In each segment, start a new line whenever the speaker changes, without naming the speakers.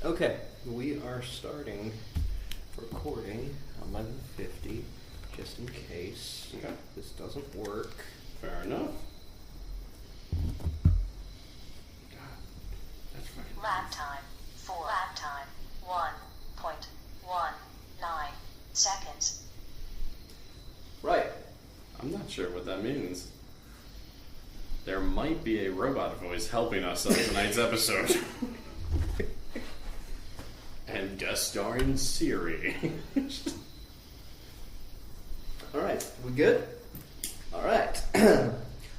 Okay, we are starting recording 11:50, just in case this doesn't work.
Fair enough. God, that's fucking.
Lap time 1.19 seconds.
Right.
I'm not sure what that means. There might be a robot voice helping us on tonight's episode. And guest starring Siri.
Alright, we good? Alright.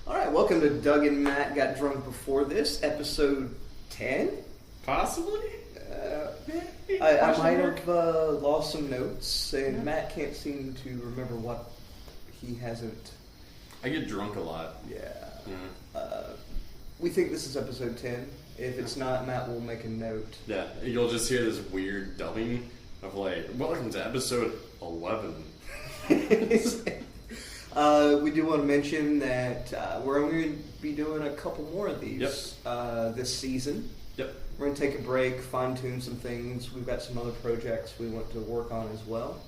Alright, welcome to Doug and Matt Got Drunk Before This, episode 10?
Possibly?
I might have lost some notes, and Matt can't seem to remember what he hasn't.
I get drunk a lot.
Yeah.
Yeah.
We think this is episode 10. If it's not, Matt will make a note.
Yeah, you'll just hear this weird dubbing of like, welcome to episode 11.
We do want to mention that we're only going to be doing a couple more of these this season.
Yep.
We're going to take a break, fine-tune some things. We've got some other projects we want to work on as well.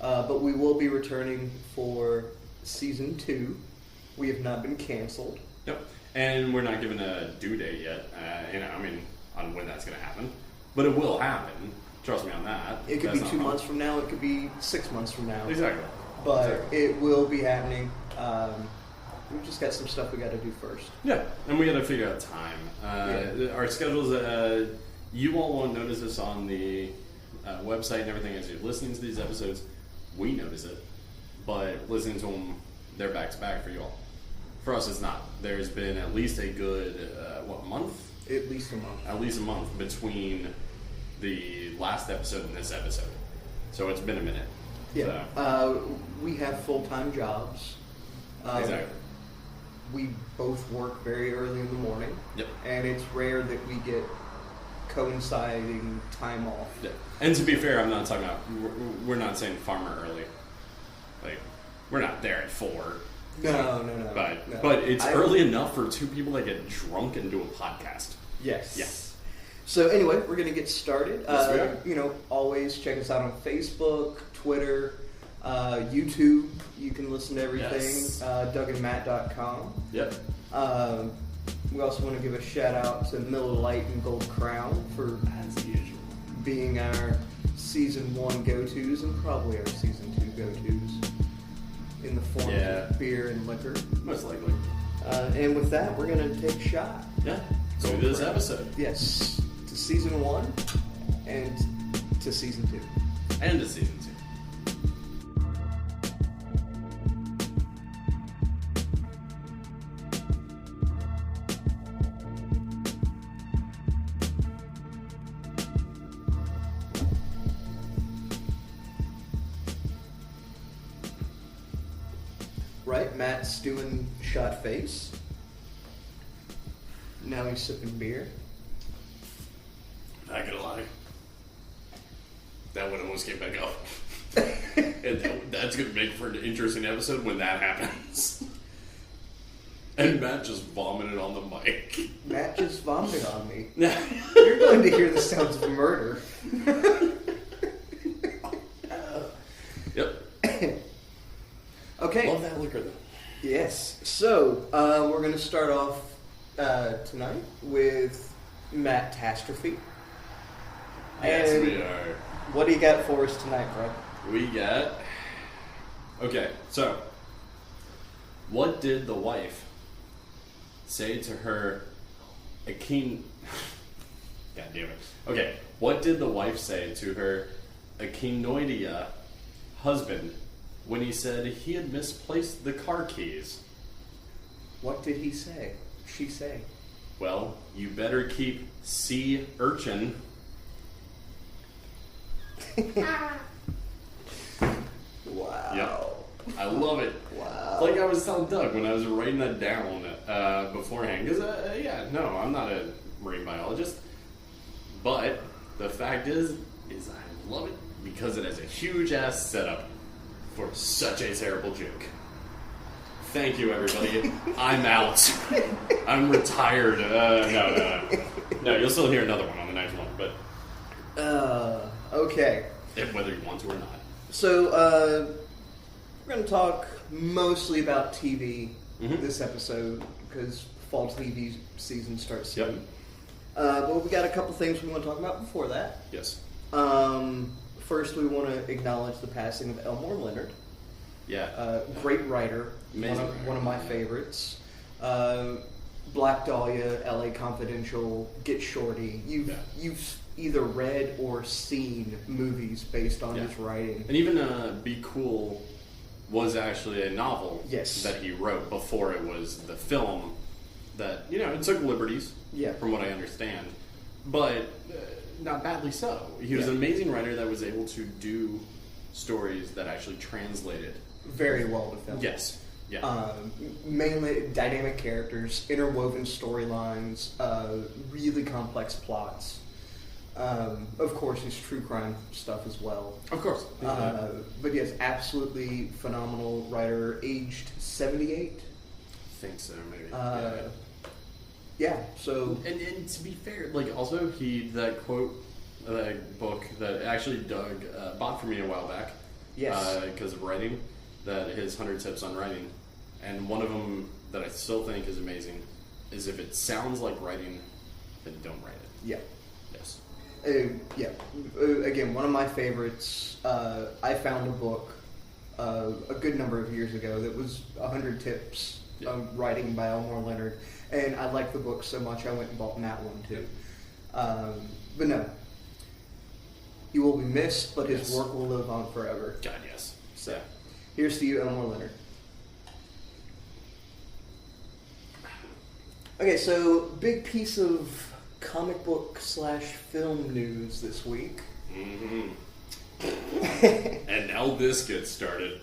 But we will be returning for season 2. We have not been canceled.
Yep. And we're not given a due date yet, on when that's going to happen. But it will happen. Trust me on that.
It could be 2 months from now. It could be 6 months from now.
Exactly.
But it will be happening. We've just got some stuff we got to do first.
Yeah, and we got to figure out time. Our schedules, you all won't notice this on the website and everything as you're listening to these episodes. We notice it. But listening to them, they're back to back for you all. For us, it's not. There's been at least a good, month?
At least a month.
At least a month between the last episode and this episode. So it's been a minute.
Yeah.
So.
We have full-time jobs.
Exactly.
We both work very early in the morning.
Yep.
And it's rare that we get coinciding time off.
Yeah. And to be fair, I'm not talking about, we're not saying farmer early. Like, we're not there at 4.
No.
But it's early enough for 2 people that get drunk and do a podcast.
Yes.
Yes.
So anyway, we're going to get started.
Yes, we are.
Always check us out on Facebook, Twitter, YouTube. You can listen to everything.
Yes.
DougandMatt.com.
Yep.
We also want to give a shout out to Miller Lite and Gold Crown for
As usual.
being our season 1 go-tos and probably our season 2 go-tos in the form of beer and liquor.
Most likely.
And with that, we're going to take a shot.
Yeah. So we do this episode.
Yes. To season 1 and to season 2.
And to season 2.
Right, Matt's doing shot face. Now he's sipping beer.
Not gonna lie. That one almost came back up. And that's gonna make for an interesting episode when that happens. And Matt just vomited on the mic.
Matt just vomited on me. You're going to hear the sounds of murder.
Yep.
Okay.
Love that liquor though.
Yes. So, we're going to start off tonight with Matt-tastrophe.
Yes,
And
we are.
what do you got for us tonight, bro?
We got... Okay, so... What did the wife say to her God damn it. Okay, what did the wife say to her echinoidea husband when he said he had misplaced the car keys?
What did he say? She say?
Well, you better keep sea urchin.
Wow.
Yep. I love it.
Wow.
Like I was telling Doug when I was writing that down beforehand. Because, I'm not a marine biologist. But the fact is I love it because it has a huge-ass setup for such a terrible joke. Thank you, everybody. I'm out. I'm retired. No, you'll still hear another one on the next one, but
Okay.
Whether you want to or not.
So, we're going to talk mostly about TV this episode because fall TV season starts soon.
Yep.
But we got a couple things we want to talk about before that.
Yes.
First, we want to acknowledge the passing of Elmore Leonard.
Yeah.
Great writer.
Amazing
One of my favorites. Black Dahlia, LA Confidential, Get Shorty. You've either read or seen movies based on his writing.
And even Be Cool was actually a novel that he wrote before it was the film that, it took liberties, from what I understand. But not badly so. He was an amazing writer that was able to do stories that actually translated
very well to film.
Yes. Yeah.
Mainly dynamic characters, interwoven storylines, really complex plots. Of course, his true crime stuff as well.
Of course.
But yes, absolutely phenomenal writer, aged 78.
I think so, maybe.
So...
And to be fair, also, that book that actually Doug bought for me a while back.
Yes.
Because of writing, his 100 Tips on Writing. And one of them that I still think is amazing is if it sounds like writing, then don't write it.
Yeah.
Yes.
Again, one of my favorites. I found a book a good number of years ago that was 100 Tips on Writing by Elmore Leonard. And I liked the book so much I went and bought that one too. But no. He will be missed, but his work will live on forever.
God, yes.
So, here's to you, Elmore Leonard. Okay, so big piece of comic book / film news this week.
Mm-hmm. And now this gets started.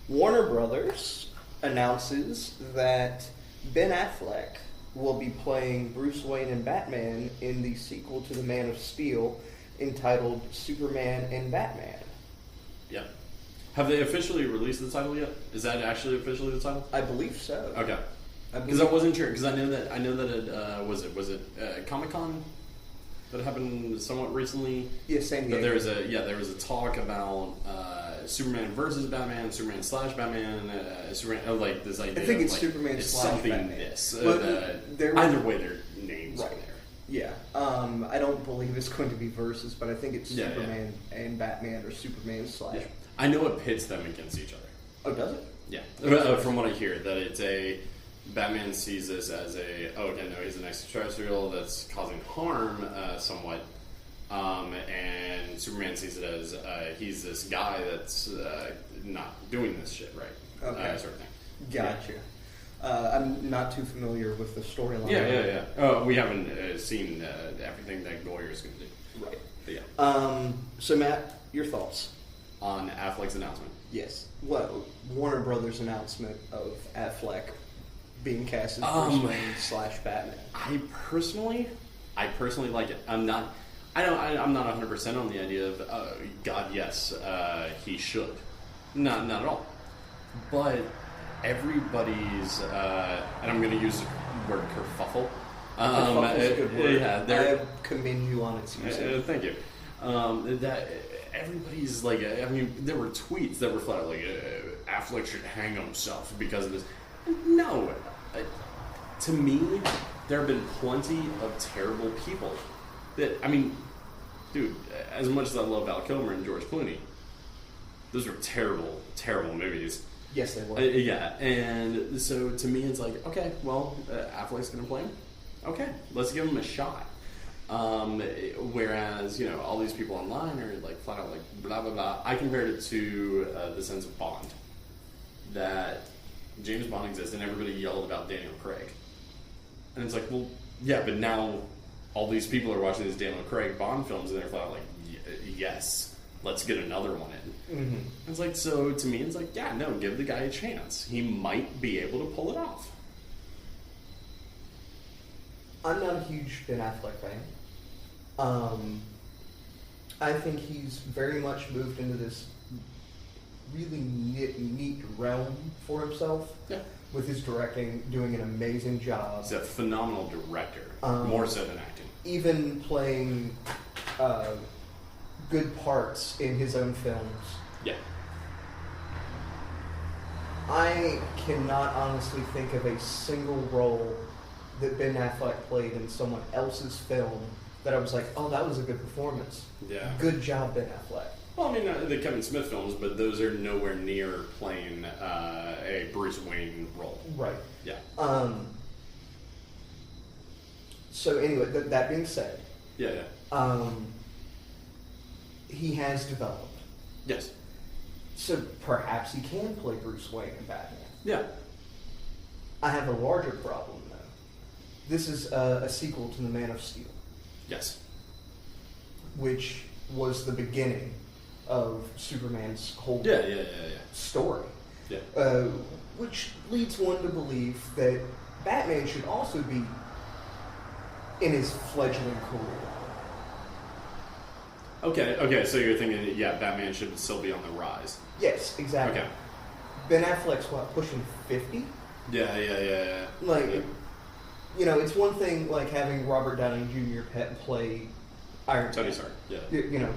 Warner Brothers announces that Ben Affleck will be playing Bruce Wayne and Batman in the sequel to The Man of Steel entitled Superman and Batman.
Yep. Have they officially released the title yet? Is that actually officially the title?
I believe so.
Okay. Because I wasn't sure. Because I know that it was it Comic-Con that happened somewhat recently.
Yeah, San Diego.
But there was a talk about Superman versus Batman, Superman / Batman, Superman. This idea.
I think it's
of,
Superman /
something
Batman.
This.
Either
way, their names are there.
Yeah. I don't believe it's going to be versus, but I think it's Superman and Batman or Superman /
Yeah. I know it pits them against each other.
Oh, does it?
Yeah. From what I hear, that it's a Batman sees this as he's an extraterrestrial that's causing harm somewhat, and Superman sees it as he's this guy that's not doing this shit right, sort of thing.
Gotcha. I'm not too familiar with the storyline.
Yeah. We haven't seen everything that Goyer's going to do.
Right.
But yeah.
So Matt, your thoughts
on Affleck's announcement?
Yes. Well, Warner Brothers' announcement of Affleck being cast as Bruce Wayne / Batman.
I personally like it. I'm not 100% on the idea of God. Yes, he should. Not at all. But everybody's and I'm going to use the word kerfuffle.
Kerfuffle's a good word.
I
commend you on its usage.
Thank you. That everybody's there were tweets that were flat Affleck should hang himself because of this. No. To me, there have been plenty of terrible people that, dude, as much as I love Val Kilmer and George Clooney, those were terrible, terrible movies.
Yes, they were.
And so to me, it's okay, well, Affleck's going to play him. Okay, let's give him a shot. Whereas, all these people online are flat out blah, blah, blah. I compared it to the sense of Bond. That James Bond exists and everybody yelled about Daniel Craig. And it's well, yeah, but now all these people are watching these Daniel Craig Bond films and they're flat out yes, let's get another one in. Mm-hmm. It's so to me, it's yeah, no, give the guy a chance. He might be able to pull it off.
I'm not a huge Ben Affleck fan. I think he's very much moved into this really neat realm for himself.
Yeah.
With his directing, doing an amazing job.
He's a phenomenal director, more so than acting.
even playing good parts in his own films.
Yeah.
I cannot honestly think of a single role that Ben Affleck played in someone else's film that I was like, oh, that was a good performance.
Yeah.
Good job, Ben Affleck.
Well, I mean, the Kevin Smith films, but those are nowhere near playing a Bruce Wayne role.
Right.
Yeah.
So anyway, that being said,
Yeah.
he has developed.
Yes.
So perhaps he can play Bruce Wayne in Batman.
Yeah.
I have a larger problem, though. This is a sequel to The Man of Steel,
Yes.
which was the beginning of Superman's whole
Yeah.
story.
Yeah.
Which leads one to believe that Batman should also be in his fledgling career.
Okay, so you're thinking, Batman should still be on the rise.
Yes, exactly.
Okay.
Ben Affleck's, pushing 50?
Yeah.
Like, it's one thing, like, having Robert Downey Jr. play Iron Man.
Tony Stark, yeah.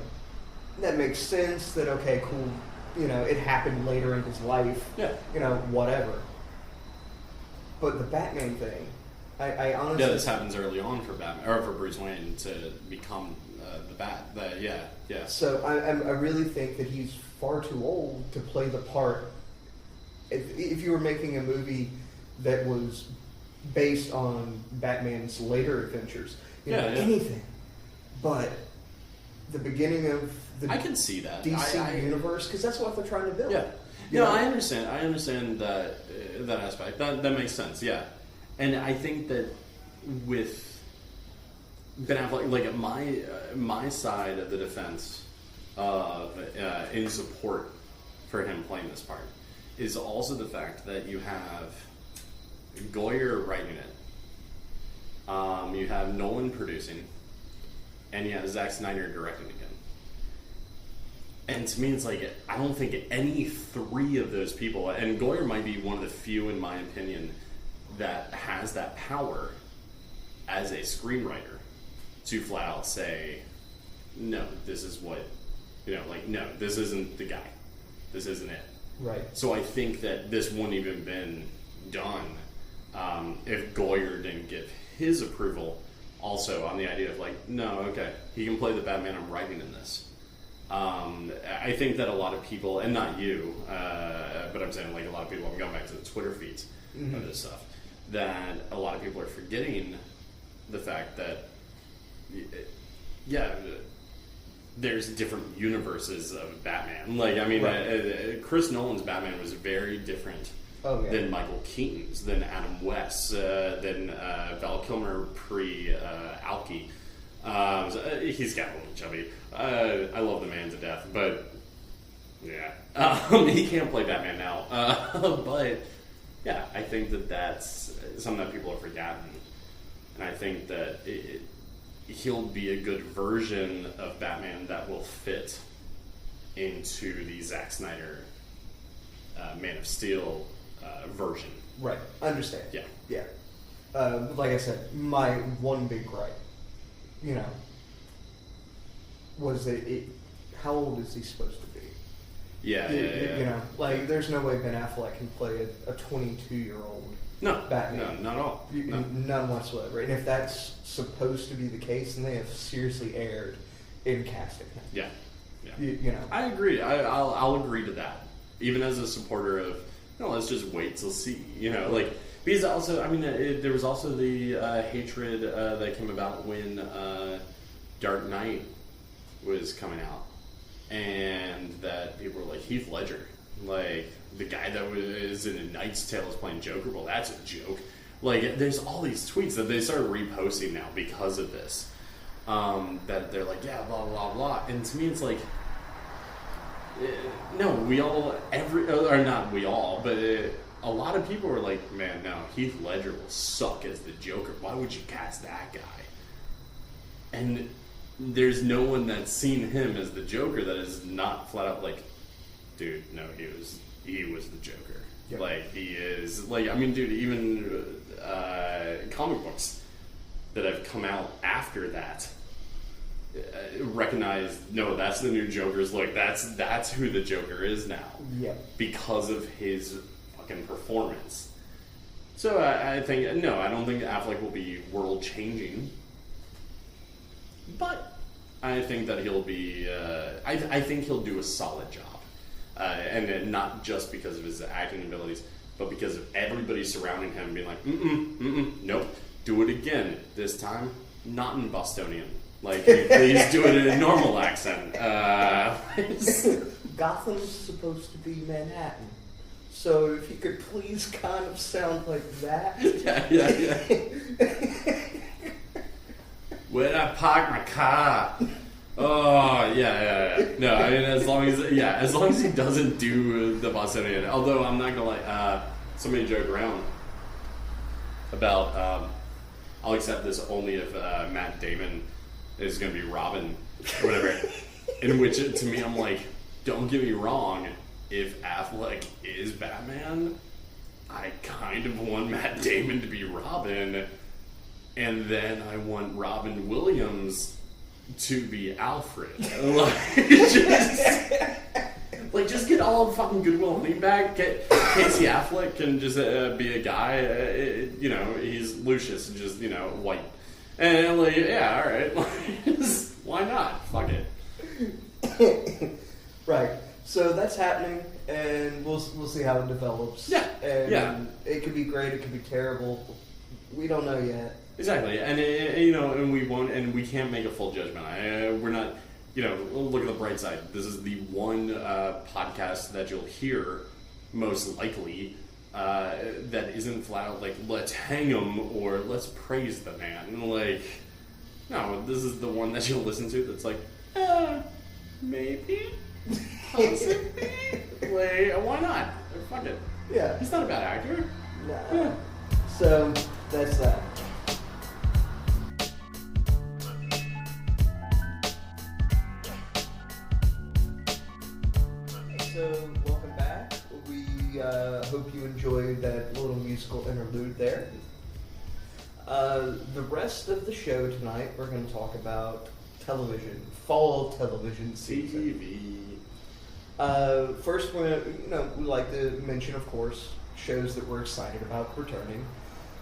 That makes sense that, okay, cool, it happened later in his life.
Yeah.
Whatever. But the Batman thing, I honestly...
Yeah, this happens early on for Batman, or for Bruce Wayne to become the Bat. Yeah.
So I really think that he's far too old to play the part. If you were making a movie that was based on Batman's later adventures, anything. But the beginning of the
I can see that
DC universe, because that's what they're trying to build.
Yeah. No, I understand. I understand that aspect. That makes sense. Yeah, and I think that with Ben Affleck, like my side of the defense in support for him playing this part is also the fact that you have Goyer writing it, you have Nolan producing, and you have Zack Snyder directing again. And to me, it's like, I don't think any three of those people, and Goyer might be one of the few, in my opinion, that has that power as a screenwriter to flat out say, no, this is what, no, this isn't the guy. This isn't it.
Right.
So I think that this wouldn't even been done if Goyer didn't give his approval also on the idea of like, no, okay, he can play the Batman I'm writing in this. I think that a lot of people, and not you, but I'm saying like a lot of people, I'm going back to the Twitter feeds of this stuff, that a lot of people are forgetting the fact that, there's different universes of Batman. Like, I mean, right. Chris Nolan's Batman was very different than Michael Keaton's, than Adam West's, than Val Kilmer pre-Alki. He's got a little chubby. I love the man to death, but he can't play Batman now. But yeah, I think that's something that people have forgotten, and I think that he'll be a good version of Batman that will fit into the Zack Snyder Man of Steel version.
Right, I understand.
Yeah.
Like I said, my one big gripe, was that how old is he supposed to be?
Yeah.
Like, there's no way Ben Affleck can play a 22-year-old Batman.
No, not at all.
None whatsoever. And if that's supposed to be the case, then they have seriously erred in casting him.
Yeah. I agree. I'll agree to that. Even as a supporter of, let's just wait till see. Because also, I mean, there was also the hatred that came about when Dark Knight was coming out, and that people were like, Heath Ledger, like the guy that was in A Knight's Tale is playing Joker. Well, that's a joke. Like, there's all these tweets that they started reposting now because of this. That they're like, yeah, blah blah blah, and to me, it's like, no, not we all, but a lot of people were like, man, no, Heath Ledger will suck as the Joker. Why would you cast that guy? And there's no one that's seen him as the Joker that is not flat out like, dude, no, he was the Joker. Yep. Like, he is, like, I mean, dude, even comic books, that have come out after that recognize, no, that's the new Joker's look. That's who the Joker is now.
Yeah.
Because of his fucking performance. So I think, no, I don't think Affleck will be world changing. But I think that he'll be, I think he'll do a solid job. And not just because of his acting abilities, but because of everybody surrounding him being like, nope, do it again. This time, not in Bostonian. Like, please do it in a normal accent.
Gotham's supposed to be Manhattan. So if you could please kind of sound like that.
Yeah. Where'd I park my car? Oh, yeah. No, I mean, as long as he doesn't do the Bostonian. Although, I'm not gonna lie, somebody joked around about, I'll accept this only if Matt Damon is gonna be Robin, or whatever. In which, to me, I'm like, don't get me wrong, if Affleck is Batman, I kind of want Matt Damon to be Robin, and then I want Robin Williams to be Alfred. Just get all of fucking Goodwill Hunting back. Get Casey Affleck can just be a guy. He's Lucius and just white. And all right, why not? Fuck it.
Right. So that's happening, and we'll see how it develops.
Yeah.
And it could be great. It could be terrible. We don't know yet.
Exactly, and we won't, and we can't make a full judgment. We're not, look at the bright side. This is the one podcast that you'll hear, most likely, that isn't flat out like, let's hang him or let's praise the man. No, this is the one that you'll listen to that's like, maybe, possibly, why not? Fuck it.
Yeah.
He's not a bad actor.
Nah.
Yeah.
So, that's that. So, welcome back. We hope you enjoyed that little musical interlude there. The rest of the show tonight, we're going to talk about television, fall television season.
TV.
First, we're gonna, we like to mention, of course, shows that we're excited about returning.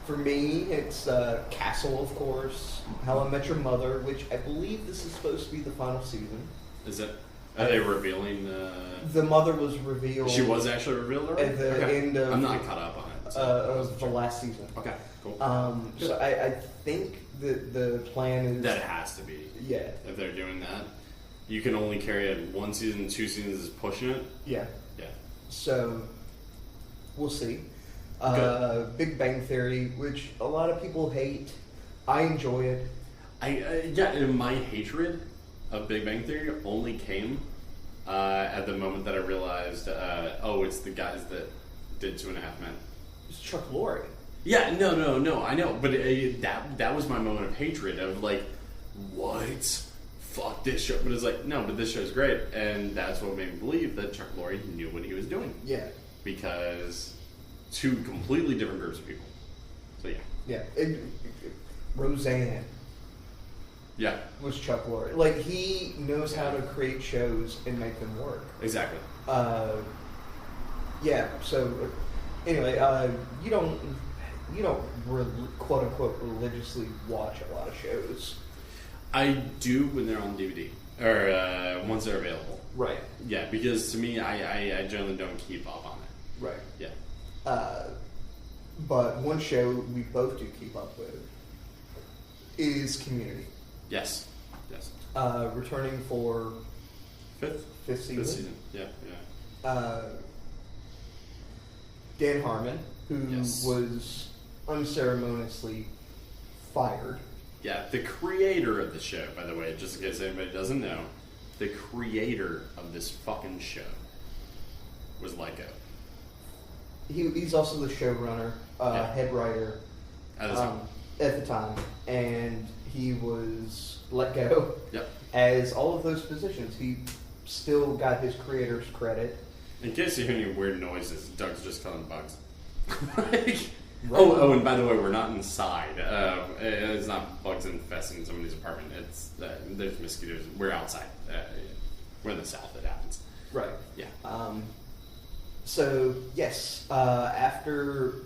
For me, it's Castle, of course, How I Met Your Mother, which I believe this is supposed to be the final season.
Is it? Are they revealing
The mother was revealed.
She was actually revealed already?
At the end of...
I'm not caught up on it.
Of the last season.
Okay, cool.
So I think the plan is...
That has to be.
Yeah.
If they're doing that. You can only carry it 1 season, 2 seasons is pushing it.
Yeah.
Yeah.
So, we'll see. Big Bang Theory, which a lot of people hate. I enjoy it.
And my hatred of Big Bang Theory only came at the moment that I realized, it's the guys that did 2.5 Men.
It's Chuck Lorre.
Yeah, no, I know, but that was my moment of hatred of like, what? Fuck this show. But it's like, no, but this show's great, and that's what made me believe that Chuck Lorre knew what he was doing.
Yeah.
Because 2 completely different groups of people. So yeah.
Yeah. Roseanne.
Yeah.
Was Chuck Lorre. Like, he knows how to create shows and make them work.
Exactly.
Yeah, so, anyway, you don't quote unquote religiously watch a lot of shows.
I do when they're on DVD or once they're available.
Right.
Yeah, because to me, I generally don't keep up on it.
Right.
Yeah.
But one show we both do keep up with is Community.
Yes.
Returning for
fifth
season.
Fifth season. Yeah.
Dan Harmon, who was unceremoniously fired.
Yeah, the creator of the show, by the way, just in case anybody doesn't know, the creator of this fucking show was let go.
He's also the showrunner, head writer at the time, and he was let go.
Yep.
As all of those positions, he still got his creator's credit.
In case you hear any weird noises, Doug's just killing bugs.
Right.
Oh, and by the way, we're not inside. It's not bugs infesting somebody's apartment. It's there's mosquitoes. We're outside. We're in the south. It happens.
Right.
Yeah.
So yes, after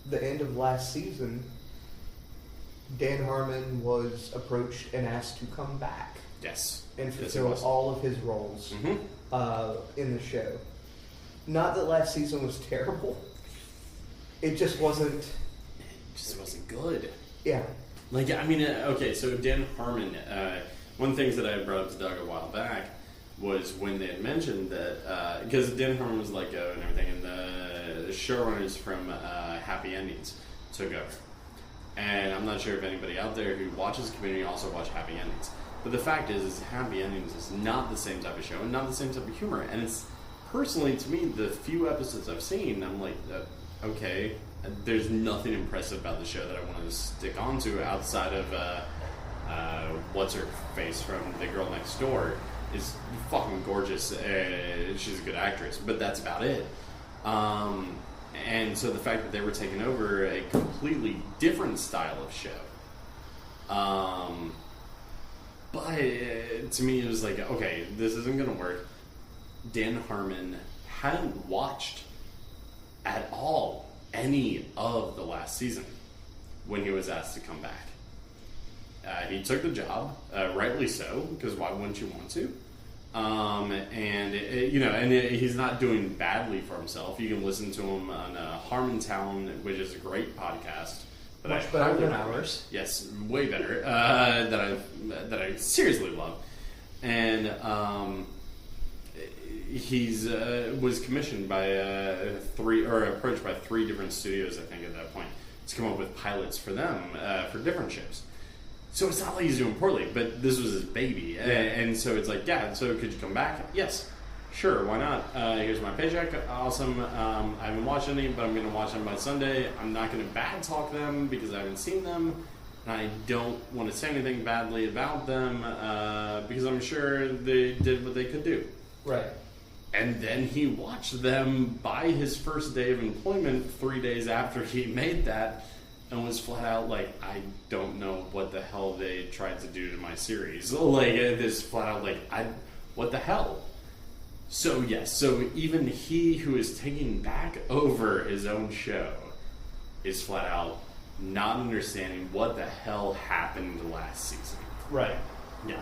the end of last season, Dan Harmon was approached and asked to come back
Yes.
and
Yes,
fulfill all of his roles in the show. Not that last season was terrible. It just wasn't.
It just wasn't good.
Yeah.
Like, I mean, okay, so Dan Harmon, one of the things that I brought up to Doug a while back was when they had mentioned that, because Dan Harmon was let go and everything, and the showrunners from Happy Endings took over. And I'm not sure if anybody out there who watches Community also watch Happy Endings. But the fact is Happy Endings is not the same type of show and not the same type of humor. And it's, personally, to me, the few episodes I've seen, I'm like, okay, there's nothing impressive about the show that I want to stick onto outside of what's her face from The Girl Next Door is fucking gorgeous. She's a good actress, but that's about it. And so the fact that they were taking over a completely different style of show, but to me it was like, okay, this isn't going to work. Dan Harmon hadn't watched at all any of the last season when he was asked to come back. He took the job, rightly so, because why wouldn't you want to? He's not doing badly for himself. You can listen to him on Harmontown, which is a great podcast.
Much better than ours.
Yes, way better. That I seriously love. And he's was commissioned by approached by 3 different studios, I think, at that point, to come up with pilots for them for different shows. So it's not like he's doing poorly, but this was his baby.
Yeah.
And so it's like, yeah, so could you come back? Yes. Sure, why not? Here's my paycheck. Awesome. I haven't watched any, but I'm going to watch them by Sunday. I'm not going to bad talk them because I haven't seen them. And I don't want to say anything badly about them because I'm sure they did what they could do.
Right.
And then he watched them by his first day of employment 3 days after he made that and was flat out like, I don't know what the hell they tried to do to my series. Like, this flat out like, what the hell? So yes, so even he who is taking back over his own show is flat out not understanding what the hell happened last season.
Right.
Yeah.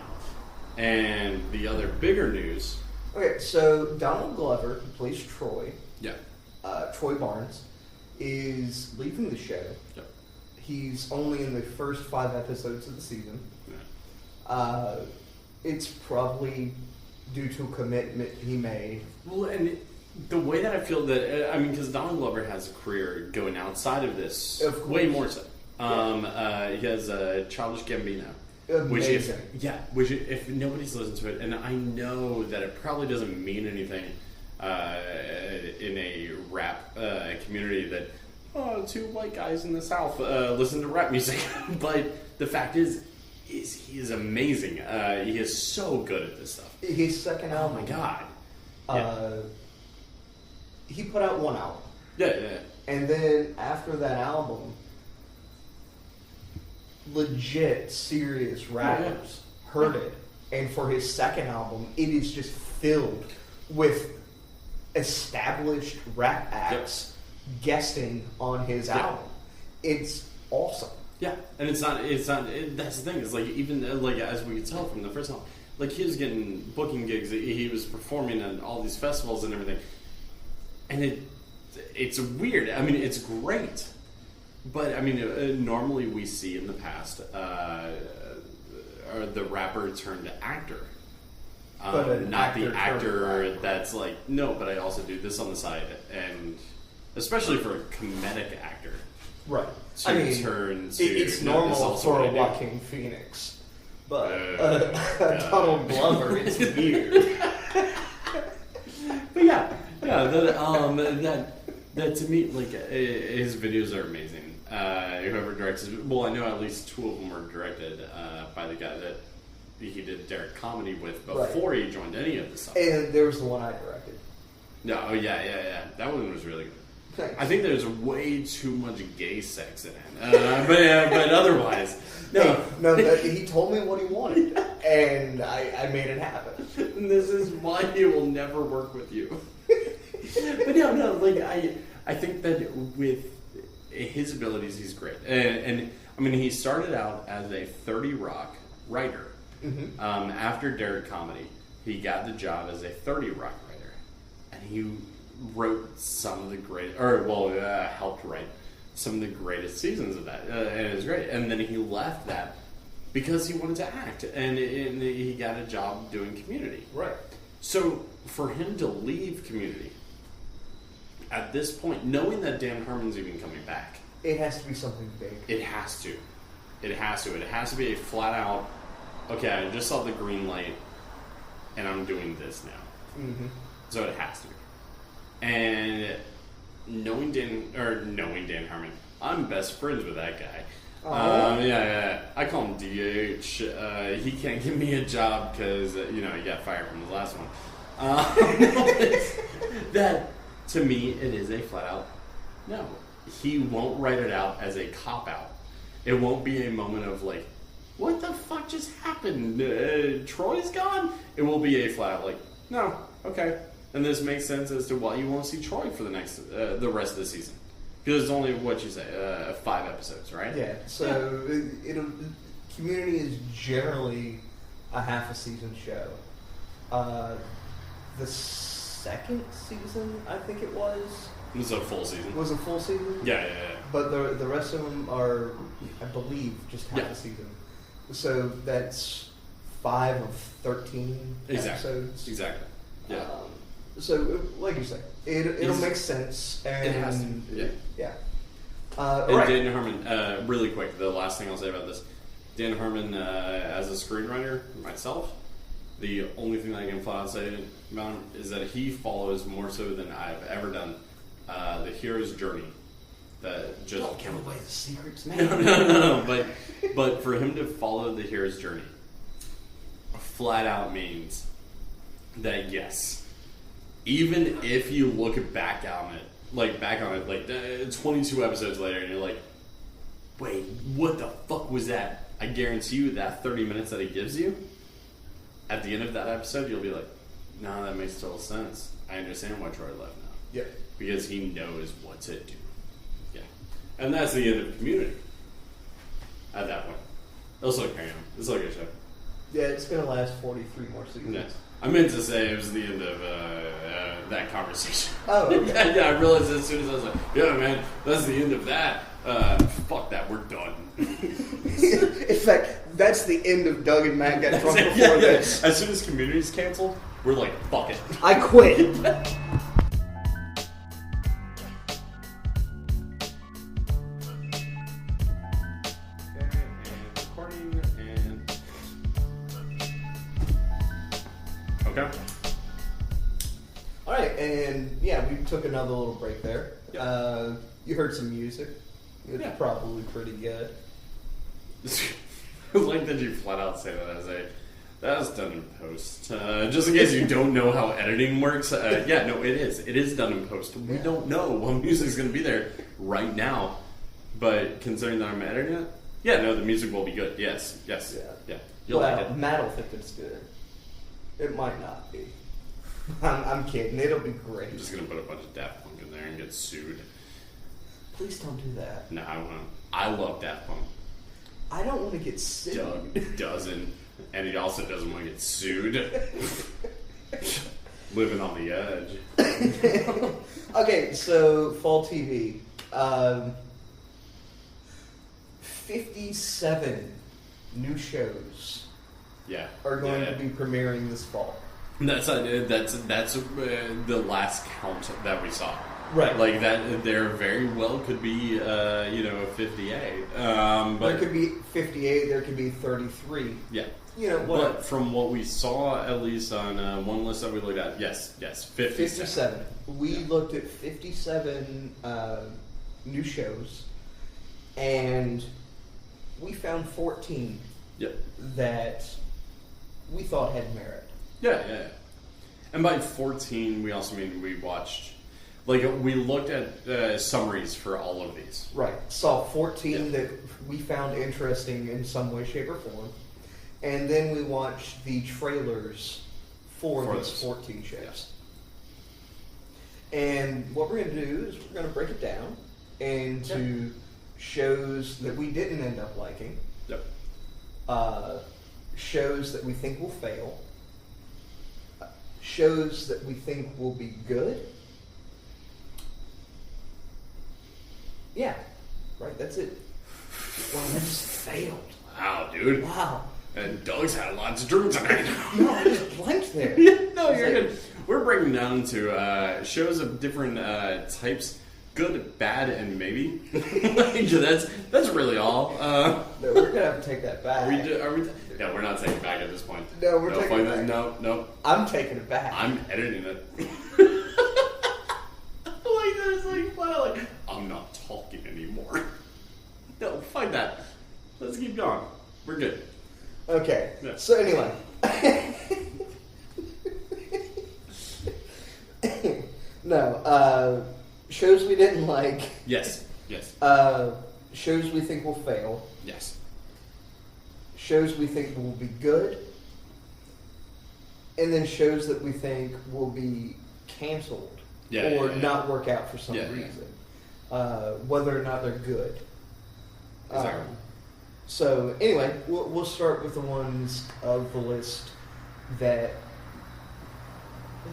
And the other bigger news.
Okay, so Donald Glover, who plays Troy,
Yeah.
Troy Barnes, is leaving the show.
Yep.
He's only in the first 5 episodes of the season.
Yeah.
It's probably due to a commitment he made.
Well, and the way that I feel that, because Donald Glover has a career going outside of this, way more so. He has Childish Gambino.
Amazing.
Which if nobody's listened to it, and I know that it probably doesn't mean anything in a rap community that, 2 white guys in the South listen to rap music, but the fact is he is amazing. He is so good at this stuff.
His second album.
Oh my god.
He put out 1 album.
Yeah.
And then after that album, legit, serious rappers heard it. And for his second album, it is just filled with established rap acts guesting on his album. It's awesome.
Yeah, and it's not, that's the thing, it's like, even, like, as we could tell from the first album, like, he was getting booking gigs, he was performing at all these festivals and everything, and it's weird, it's great, but, normally we see in the past, the rapper turned actor, not the actor that's like, no, but I also do this on the side, and especially for a comedic actor.
Right.
Turn to
it's normal for a Joaquin Phoenix, but Donald Glover, it's weird.
But that to me, like, his videos are amazing. Whoever directs it, well, I know at least 2 of them were directed by the guy that he did Derek Comedy with before he joined any of the stuff.
And there was the one I directed.
No, yeah. That one was really good.
Thanks.
I think there's way too much gay sex in it. But otherwise, no.
He told me what he wanted, and I made it happen.
And this is why he will never work with you. But no, like I think that with his abilities, he's great. And I mean, he started out as a 30 Rock writer. Mm-hmm. After Derek Comedy, he got the job as a 30 Rock writer, and he wrote some of the great, helped write some of the greatest seasons of that, and it was great. And then he left that because he wanted to act, and he got a job doing Community.
Right.
So for him to leave Community at this point, knowing that Dan Harmon's even coming back,
it has to be something big.
It has to. It has to be a flat out, okay, I just saw the green light, and I'm doing this now. Mm-hmm. So it has to be. And knowing Dan Harmon, I'm best friends with that guy. I call him DH. He can't give me a job because he got fired from the last one. That to me, it is a flat out no. He won't write it out as a cop out. It won't be a moment of like, what the fuck just happened? Troy's gone? It will be a flat out like, no, okay. And this makes sense as to why you won't see Troy for the rest of the season. Because it's only, 5 episodes, right?
Yeah, so Community is generally a half a season show. The second season, I think it was
a full season.
Was a full season?
Yeah.
But the rest of them are, I believe, just half a season. So that's 5 of 13 episodes.
Exactly. Yeah.
So, like you say, it'll make sense. And
it has to. Yeah.
And
right. Dan Harmon, really quick, the last thing I'll say about this. Dan Harmon, as a screenwriter, myself, the only thing that I can flat out say about him is that he follows more so than I've ever done the hero's journey. That just
don't give away the secrets, man.
No. But for him to follow the hero's journey, flat out means that yes, even if you look back on it, like 22 episodes later, and you're like, wait, what the fuck was that? I guarantee you that 30 minutes that he gives you, at the end of that episode, you'll be like, nah, that makes total sense. I understand why Troy left now.
Yep. Because
he knows what to do. Yeah. And that's the end of Community. At that point. It'll still carry on. It's still a good show.
Yeah, it's going to last 43 more seasons.
Yeah. I meant to say it was the end of that conversation.
Oh, okay.
Yeah, I realized as soon as I was like, yeah, man, that's the end of that. Fuck that, we're done.
In fact, that's the end of Doug and Matt Get Drunk Before This.
As soon as Community's canceled, we're like, fuck it.
I quit.
Okay.
All right, and yeah, we took another little break there.
Yep.
You heard some music. It's probably pretty good.
Like that you flat out say that's done in post. Just in case you don't know how editing works. It is. It is done in post. We don't know what music's going to be there right now. But considering that I'm editing it, the music will be good. Yes. Yeah. You'll like it.
Matt will think it's good. It might not be. I'm kidding. It'll be great.
I'm just going to put a bunch of Daft Punk in there and get sued.
Please don't do that.
No, I won't. I love Daft Punk.
I don't want to get sued.
Doug doesn't. And he also doesn't want to get sued. Living on the edge.
Okay, so fall TV. 57 new shows are going to be premiering this fall.
That's the last count that we saw.
Right.
Like that, there very well could be, 58. But
there could be 58. There could be 33.
Yeah.
But
from what we saw, at least on one list that we looked at, yes, 57.
We looked at 57 new shows, and we found 14 that we thought had merit.
Yeah. And by 14, we also mean we watched. Like, we looked at summaries for all of these.
Right. Saw 14 that we found interesting in some way, shape, or form. And then we watched the trailers for those 14 shows.
Yes.
And what we're going to do is we're going to break it down into shows that we didn't end up liking.
Yep.
Shows that we think will fail. Shows that we think will be good. Yeah. Right, that's it. Wow, that just failed.
Wow, dude.
Wow.
And Doug's had lots of drink tonight.
No, I just blanked there.
No, you're good. We're breaking down to shows of different types, good, bad, and maybe. that's really all.
No, we're gonna have to take that back.
No, we're not taking it back at this point.
No, we're taking it back.
No.
I'm taking it back.
I'm editing it. Like there's like, wow, like I'm not talking anymore. No, fuck that. Let's keep going. We're good.
Okay.
Yeah.
So anyway. No, shows we didn't like.
Yes.
Shows we think will fail.
Yes.
Shows we think will be good. And then shows that we think will be canceled or not work out for some reason. Whether or not they're good.
Exactly.
So anyway, we'll start with the ones of the list that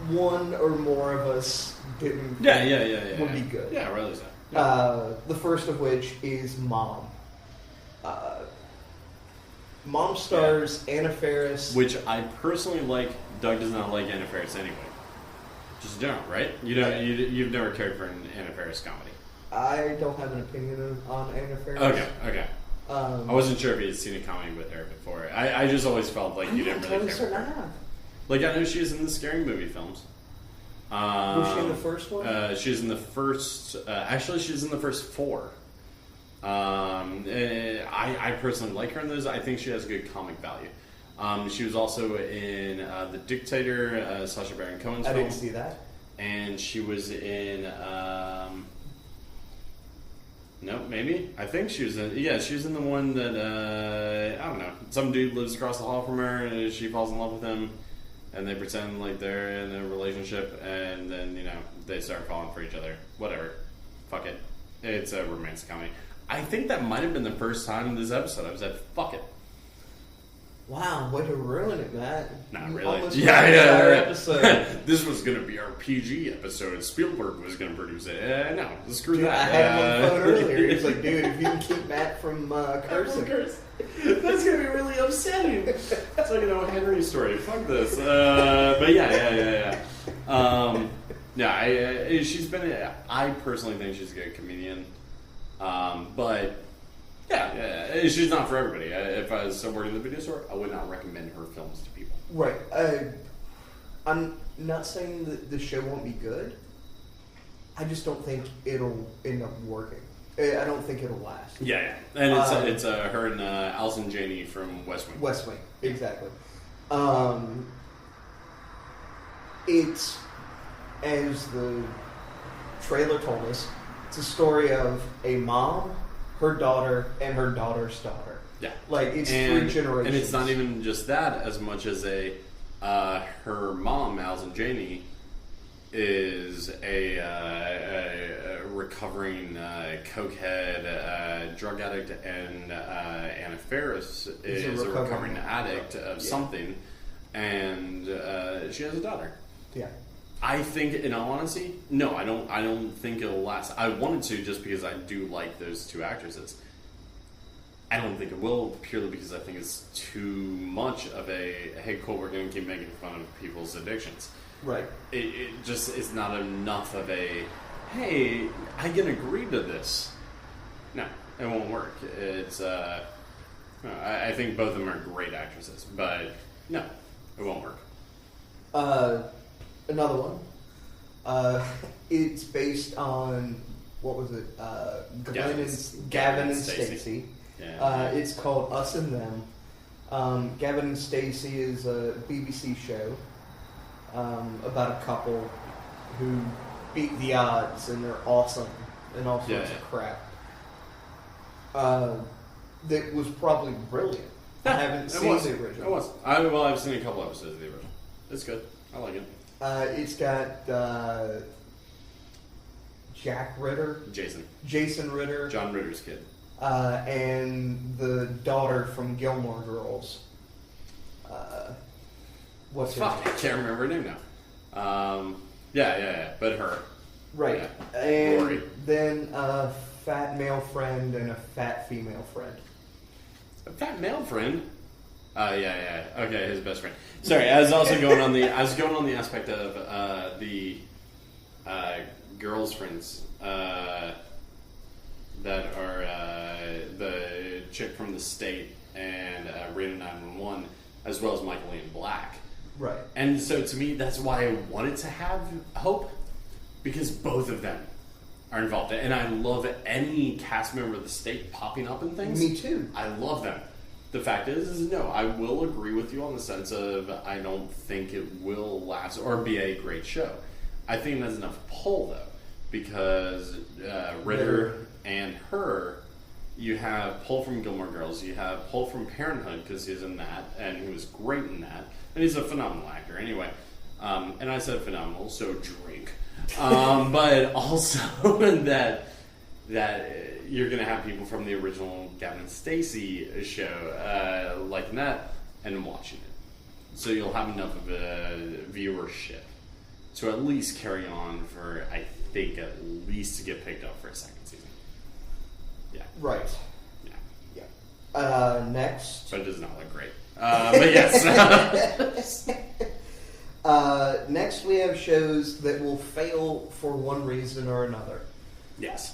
one or more of us didn't think would be good.
Yeah, really so. Yeah.
The first of which is Mom. Mom stars Anna Faris.
Which I personally like. Doug does not like Anna Faris anyway. Just in general, right? You've never cared for an Anna Faris comedy.
I don't have an opinion on Anna Faris.
Okay. I wasn't sure if you had seen a comedy with her before. I just always felt like you didn't really care for her. Like, I know she was in the Scary Movie films.
Was she in the first one?
She's in the first... actually, she's in the first 4. I personally like her in those. I think she has good comic value. She was also in The Dictator, Sacha Baron Cohen's film.
I didn't see that.
And she was in... no, maybe. I think she was in... Yeah, she was in the one that... I don't know. Some dude lives across the hall from her, and she falls in love with him, and they pretend like they're in a relationship, and then, they start falling for each other. Whatever. Fuck it. It's a romance comedy. I think that might have been the first time in this episode I was like, fuck it.
Wow, way to ruin it, Matt.
Not
you
really. Yeah.
Episode.
This was going to be our PG episode. Spielberg was going to produce it. No, screw
dude,
that.
I had him on the phone earlier. He was like, dude, if you can keep Matt from cursing.
That's going to be really upsetting. It's like an O. Henry story. Fuck this. But yeah. She's been... I personally think she's a good comedian. But... Yeah, she's not for everybody. If I was somewhere in the video store, I would not recommend her films to people.
Right. I'm not saying that the show won't be good. I just don't think it'll end up working. I don't think it'll last.
Yeah. And it's her and Allison Janney from West Wing.
West Wing, exactly. It's, as the trailer told us, it's a story of a mom, her daughter, and her daughter's daughter.
Yeah.
Like, it's 3 generations.
And it's not even just that as much as her mom, Allison Janney, is a recovering cokehead, drug addict, and Anna Faris is a recovering addict of something, and she has a daughter.
Yeah.
I think, in all honesty, no, I don't think it'll last. I wanted to just because I do like those 2 actresses. I don't think it will, purely because I think it's too much of a, hey, cool, we're going to keep making fun of people's addictions.
Right.
It just is not enough of a, hey, I can agree to this. No, it won't work. It's, I think both of them are great actresses, but no, it won't work.
Another one. It's based on, what was it? Gavin and Stacey.
Yeah.
It's called Us and Them. Gavin and Stacey is a BBC show about a couple who beat the odds, and they're awesome, and all sorts of crap. That was probably brilliant. I haven't seen the original.
It was. I've seen a couple episodes of the original. It's good. I like it.
It's got Jack Ritter. Jason Ritter.
John Ritter's kid.
And the daughter from Gilmore Girls. What's her name?
I can't remember her name now. Yeah. But her.
Right.
Yeah.
And
Lori.
then a fat male friend and a fat female friend.
A fat male friend? Yeah. Okay, his best friend. Sorry, I was also going on the aspect of the girls' friends that are the chick from the state and Rita 911, as well as Michael Ian Black.
Right.
And so to me, that's why I wanted to have Hope, because both of them are involved. And I love any cast member of the state popping up in things.
Me too.
I love them. The fact is no, I will agree with you on the sense of I don't think it will last or be a great show. I think there's enough pull, though, because Ritter and her, you have pull from Gilmore Girls, you have pull from Parenthood, because he's in that, and he was great in that, and he's a phenomenal actor anyway. And I said phenomenal, so drink. But also that you're going to have people from the original Gavin and Stacey show liking that and watching it. So you'll have enough of a viewership to at least carry on for, I think, at least to get picked up for a second season. Yeah.
Right.
Yeah.
Next.
But it does not look great. But yes.
Next we have shows that will fail for one reason or another.
Yes.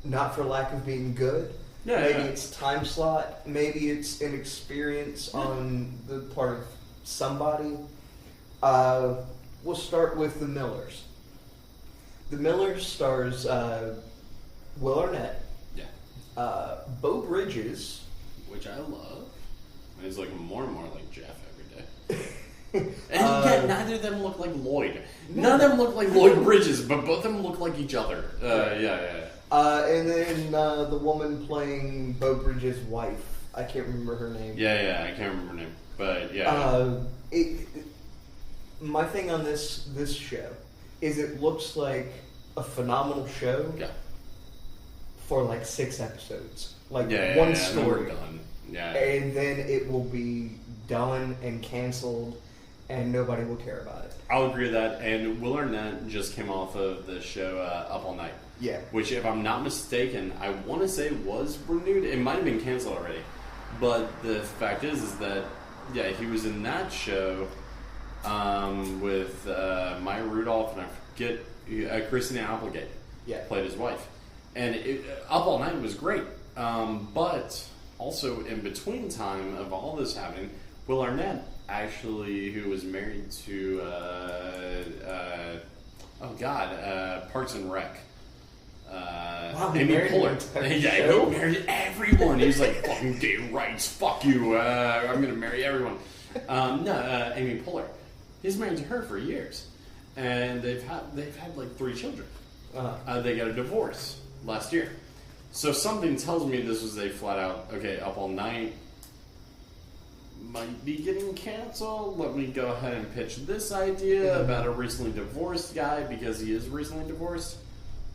Not for lack of being good.
Yeah,
maybe
yeah.
it's time slot. Maybe it's inexperience on the part of somebody. We'll start with The Millers. The Millers stars Will Arnett,
Yeah.
Beau Bridges,
Which I love. He's looking more and more like Jeff every day. And yet, neither of them look like Lloyd. None of them look like Lloyd Bridges, but both of them look like each other. Yeah.
And then the woman playing Beau Bridges' wife. I can't remember her name.
Yeah, I can't remember her name. But, yeah.
My thing on this show is it looks like a phenomenal show for like 6 episodes. Like one story.
Done. Yeah.
And then it will be done and canceled and nobody will care about it.
I'll agree with that. And Will Arnett just came off of the show Up All Night.
Yeah.
Which, if I'm not mistaken, I want to say was renewed. It might have been canceled already. But the fact is that, yeah, he was in that show with Maya Rudolph and I forget, Christina Applegate played his wife. And Up All Night was great. But also, in between time of all this happening, Will Arnett, actually, who was married to, Parks and Rec.
Wow,
Amy Poehler. He
show.
married everyone. He's like, fucking gay rights, fuck you, I'm gonna marry everyone. Amy Poehler. He's married to her for years. And they've had like 3 children. They got a divorce last year. So something tells me this was a flat out, okay, Up All Night might be getting canceled. Let me go ahead and pitch this idea about a recently divorced guy because he is recently divorced.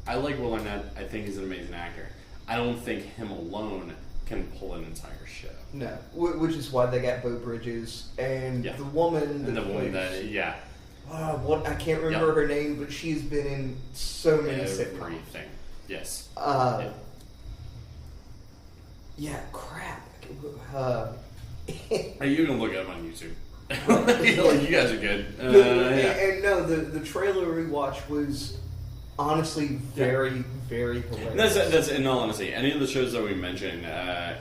I like Will Arnett. I think he's an amazing actor. I don't think him alone can pull an entire show.
No, which is why they got Beau Bridges and the woman.
And the woman that,
I can't remember her name, but she's been in so many sitcoms.
Everything. Yes.
Yeah, crap.
You can look it up on YouTube. You guys are good.
And no, the trailer rewatch was honestly very, very hilarious.
That's in all honesty. Any of the shows that we mentioned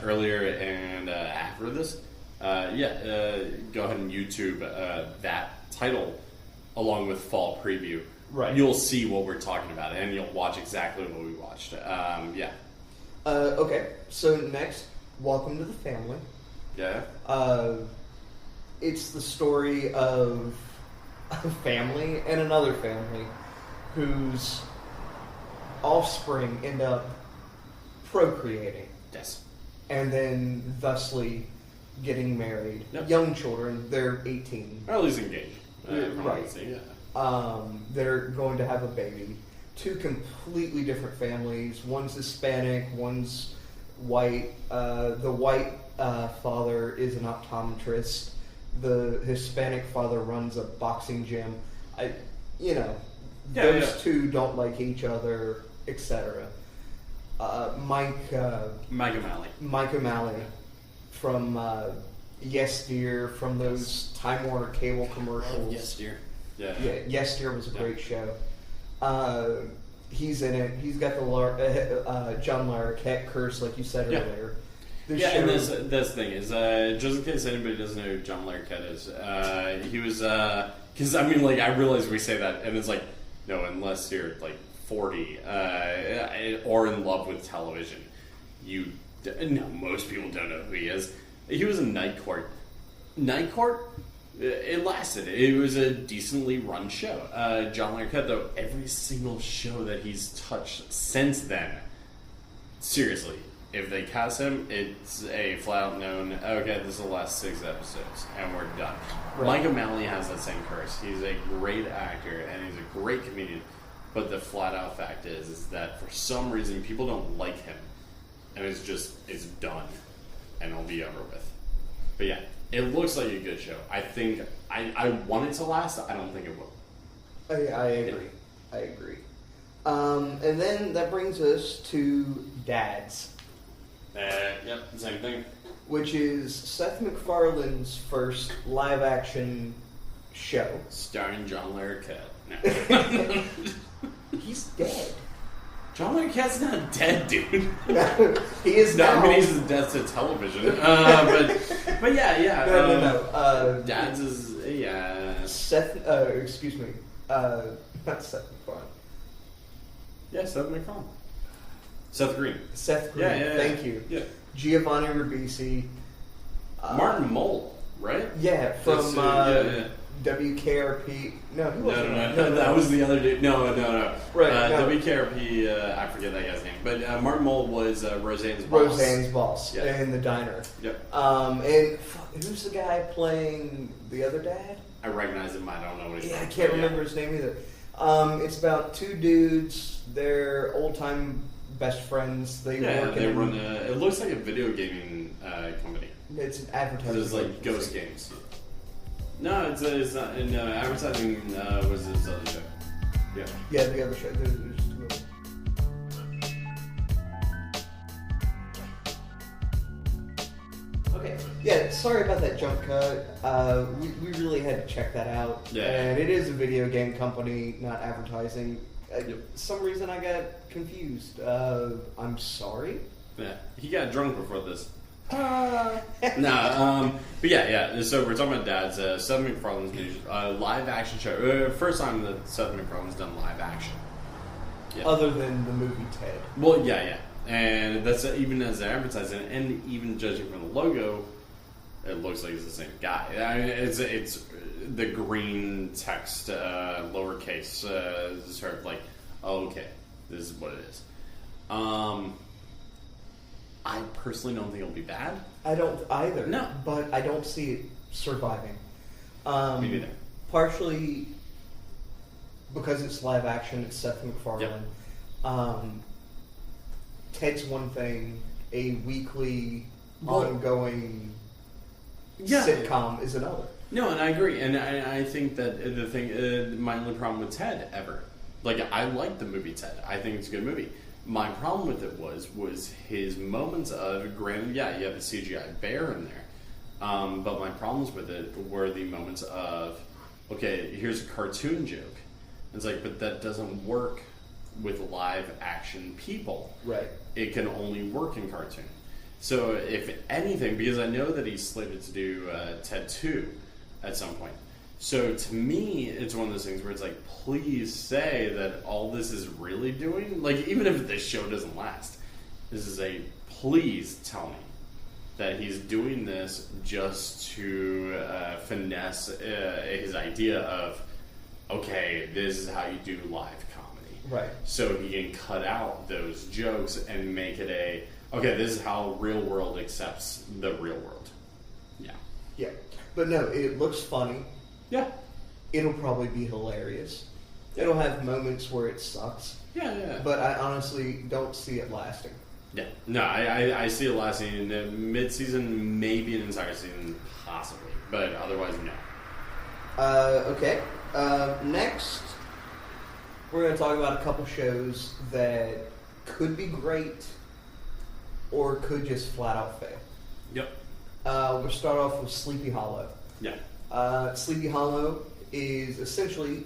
earlier and after this, go ahead and YouTube that title along with Fall Preview.
Right.
You'll see what we're talking about, and you'll watch exactly what we watched.
Okay, so next, Welcome to the Family.
Yeah.
It's the story of a family and another family whose offspring end up procreating.
Yes.
And then thusly getting married.
Yep.
Young children, they're 18.
Or at least engaged.
Right.
Yeah.
They're going to have a baby. Two completely different families. One's Hispanic, one's white. The white father is an optometrist. The Hispanic father runs a boxing gym. Those two don't like each other, etc. Mike O'Malley from Yes Dear, from those Time Warner cable commercials.
Yes Dear.
Yeah, Yes Dear was a great show. He's in it. He's got the John Larroquette curse, like you said earlier.
And that's the thing is, just in case anybody doesn't know who John Larroquette is, he was, because I mean, like, I realize we say that, and it's like, no, unless you're like 40 or in love with television, most people don't know who he is. He was in Night Court. Night Court, it lasted. It was a decently run show. John Larroquette, though, every single show that he's touched since then, seriously, if they cast him, it's a flat out known, okay, this is the last 6 episodes, and we're done. Right. Mike O'Malley has that same curse. He's a great actor, and he's a great comedian, but the flat out fact is that for some reason, people don't like him, and it's done, and it'll be over with. But yeah, it looks like a good show. I think, I want it to last, I don't think it will.
I agree. I agree. And then that brings us to Dads.
Yep, same thing.
Which is Seth MacFarlane's first live-action show.
Starring John Larroquette. No.
He's dead.
John Larroquette's not dead, dude.
He is now.
I mean, he's dead to television. But yeah.
No.
Dad's is, yeah.
Seth, excuse me. Not Seth MacFarlane.
Yeah, Seth MacFarlane. Seth Green.
Yeah. Thank you.
Yeah.
Giovanni Ribisi.
Martin Mull, right?
Yeah, from WKRP. No, he wasn't.
No, that was the other dude. No.
Right.
WKRP, I forget that guy's name. But Martin Mull was Roseanne's boss.
Roseanne's boss in the diner.
Yep.
And who's the guy playing the other dad?
I recognize him. I don't know what he's
I can't remember his name either. It's about two dudes. They're old-time best friends. They
run it looks like a video gaming company.
It's an advertising.
It's like Ghost Games. No, it's not. No, advertising was his other show. Yeah.
Yeah, the other show. There's two of them. Okay. Yeah, sorry about that jump cut. We really had to check that out.
Yeah.
And it is a video game company, not advertising. Some reason I got confused. I'm sorry.
Yeah, he got drunk before this. But yeah. So we're talking about Dads. Seth MacFarlane's new live action show. First time that Seth MacFarlane's done live action.
Yeah. Other than the movie Ted.
Well, yeah, and that's even as they're advertising, and even judging from the logo, it looks like it's the same guy. I mean, it's the green text, lowercase, sort of like, oh, okay, this is what it is. I personally don't think it'll be bad.
I don't either.
No.
But I don't see it surviving.
Me neither.
Partially because it's live action, it's Seth MacFarlane. Yep. Ted's one thing, a weekly, ongoing sitcom is another.
No, and I agree. And I think that the thing, my only problem with Ted ever, like, I like the movie Ted. I think it's a good movie. My problem with it was his moments of, granted, you have a CGI bear in there, but my problems with it were the moments of, okay, here's a cartoon joke. It's like, but that doesn't work with live action people.
Right.
It can only work in cartoon. So if anything, because I know that he's slated to do Ted 2 at some point. So to me, it's one of those things where it's like, please say that all this is really doing, like, even if this show doesn't last, this is please tell me that he's doing this just to finesse his idea of, okay, this is how you do live comedy.
Right.
So he can cut out those jokes and make it okay, this is how real world accepts the real world. Yeah.
Yeah. But no, it looks funny.
Yeah.
It'll probably be hilarious. It'll have moments where it sucks.
Yeah.
But I honestly don't see it lasting.
Yeah. No, I see it lasting in the mid-season, maybe an entire season, possibly. But otherwise, no.
Okay. Next, we're going to talk about a couple shows that could be great or could just flat out fail.
Yep.
We'll start off with Sleepy Hollow.
Yeah.
Sleepy Hollow is essentially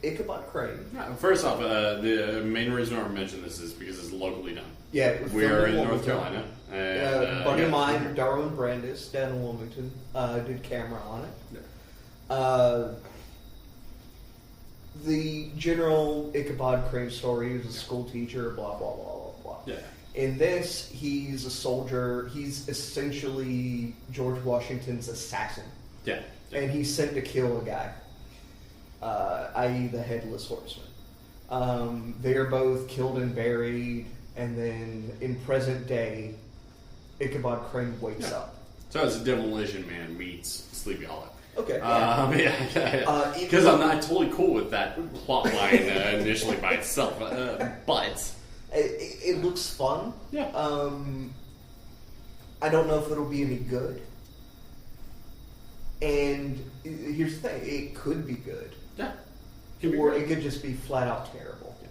Ichabod Crane.
Yeah, first off, the main reason I mention this is because it's locally done.
Yeah,
we are in North Carolina.
Buddy of mine, Darwin Brandis, down in Wilmington, did camera on it.
Yeah.
The general Ichabod Crane story, he was a school teacher, blah, blah, blah, blah, blah.
Yeah.
In this, he's a soldier. He's essentially George Washington's assassin.
Yeah.
And he's sent to kill a guy, i.e. the Headless Horseman. They are both killed and buried, and then in present day, Ichabod Crane wakes up.
So it's a Demolition Man meets Sleepy Hollow.
Okay.
Because I'm not totally cool with that plot line initially by itself, but
it looks fun.
Yeah.
I don't know if it'll be any good. And here's the thing: it could be good.
Yeah.
Or it could just be flat out terrible.
Yeah.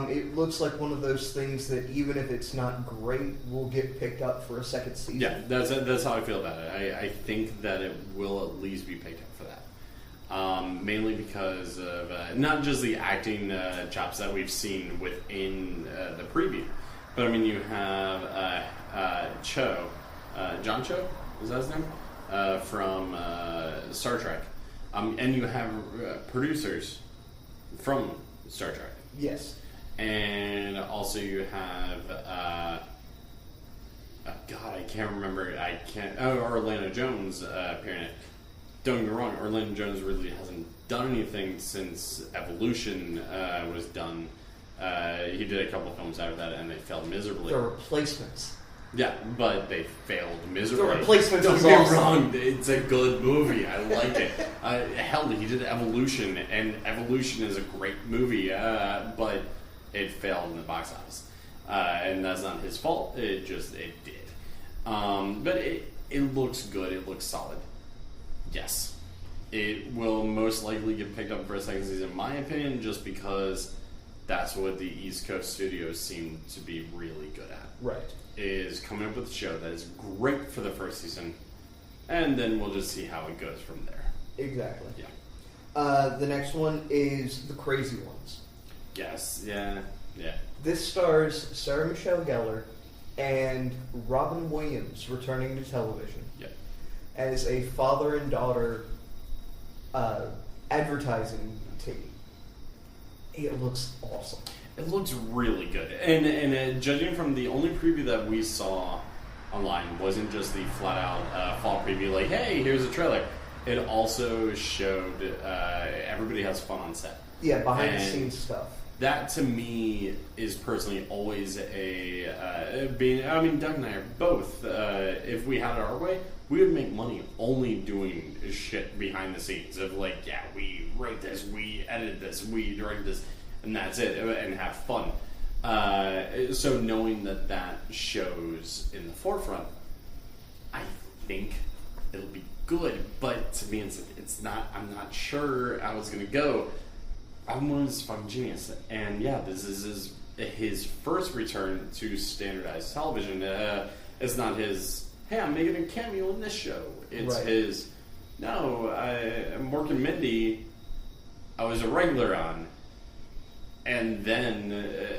It looks like one of those things that even if it's not great, will get picked up for a second season.
Yeah, that's how I feel about it. I think that it will at least be picked up for that. Mainly because of not just the acting chops that we've seen within the preview, but I mean you have Cho, John Cho, is that his name? From Star Trek. And you have producers from Star Trek.
Yes.
And also you have, God, I can't remember. Orlando Jones appearing in it. Don't get me wrong, Orlando Jones really hasn't done anything since Evolution was done. He did a couple of films after that, and they failed miserably.
The Replacements.
Yeah, but they failed miserably.
The Replacements
Don't
was
get me
awesome.
wrong, it's a good movie. I like it. Hell, he did Evolution, and Evolution is a great movie, but it failed in the box office. And that's not his fault. It did. But it looks good. It looks solid. Yes. It will most likely get picked up for a second season, in my opinion, just because that's what the East Coast studios seem to be really good at.
Right.
Is coming up with a show that is great for the first season, and then we'll just see how it goes from there.
Exactly.
Yeah.
The next one is The Crazy Ones.
Yes. Yeah.
This stars Sarah Michelle Gellar and Robin Williams returning to television.
Yeah.
As a father and daughter advertising team. It looks awesome.
It looks really good, and judging from the only preview that we saw online wasn't just the flat out fall preview, like, hey, here's a trailer. It also showed everybody has fun on set.
Yeah, behind the scenes stuff.
That to me is personally always Doug and I are both. If we had it our way, we would make money only doing shit behind the scenes of like, yeah, we wrote this, we edited this, we directed this. And that's it, and have fun. So knowing that shows in the forefront, I think it'll be good. But to me, it's not. I'm not sure how it's gonna go. Harmon is fucking genius, and yeah, this is his first return to standardized television. It's not his. Hey, I'm making a cameo in this show. It's
right.
his. No, Mork and Mindy. I was a regular on. And then